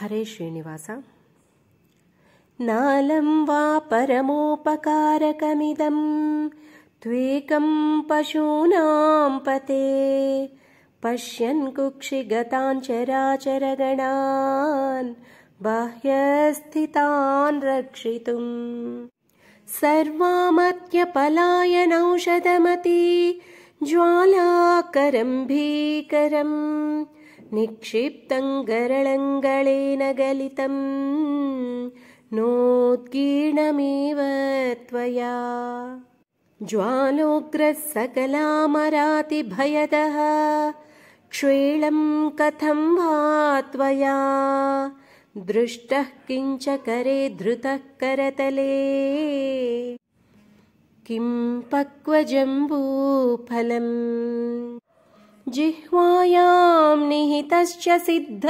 हरे श्रीनिवास। नालं वा परमोपकारकमिदं त्वेकं पशूनां पते पश्यन् कुक्षिगतान् चराचरगणान् बाह्यस्थितान् रक्षितुम् सर्वामत्यपलायनौषधमति ज्वालाकरं भीकरम् निक्षिप्तं गरळङ्गळेन गलितं नोत्कीर्णमेव त्वया ज्वालोग्रः सकलामरातिभयदः क्ष्वेळं कथं वा त्वया दृष्टः किञ्च करे धृतः करतले किं पक्वजम्बूफलम् जिह्वायां निहितश्च सिद्ध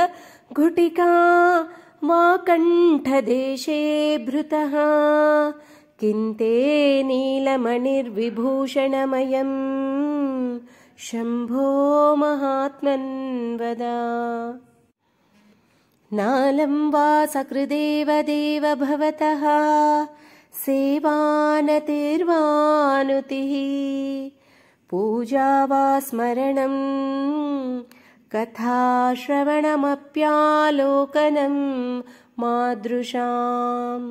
घुटिका वा कण्ठदेशे भृतः किन्ते नीलमणिर्विभूषणमयं शम्भो महात्मन् वद नालं वा सकृदेव देव भवतः सेवानतिर्वानुतिः पूजा वा स्मरणं कथाश्रवणमप्यालोकनं मादृशाम्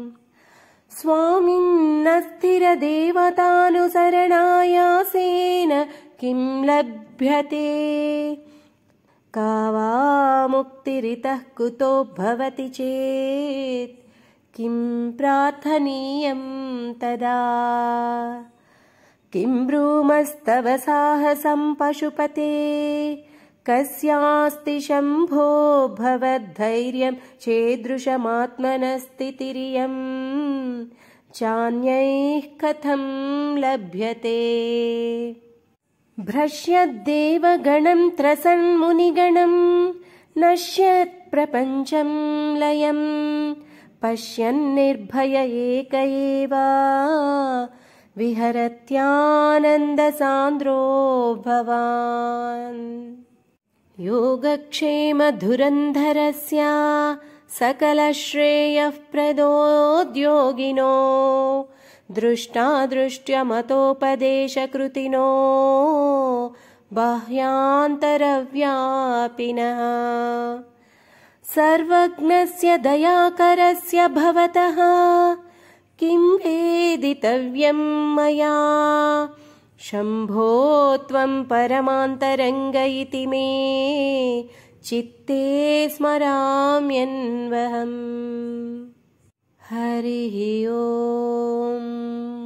स्वामिन्नस्थिरदेवतानुसरणायासेन किं लभ्यते का वा मुक्तिरितः कुतो भवति चेत् किं प्रार्थनीयं तदा किं ब्रूमस्तव साहसं पशुपते कस्यास्ति शम्भो भवद्धैर्यं चेदृशमात्मनस्थितिरियं चान्यैः कथं लभ्यते भ्रश्यद्देवगणं त्रसन्मुनिगणं नश्यत्प्रपञ्चं लयं पश्यन्निर्भय एक एव विहरत्यानन्दसान्द्रो भवान् योगक्षेमधुरन्धरस्य सकलश्रेयःप्रदोद्योगिनो दृष्टादृष्ट्यमतोपदेशकृतिनो बाह्यान्तरव्यापिनः सर्वज्ञस्य दयाकरस्य भवतः किं वेदितव्यं मया शम्भो त्वं परमान्तरङ्ग इति मे चित्ते स्मराम्यन्वहम् हरिः ओम्।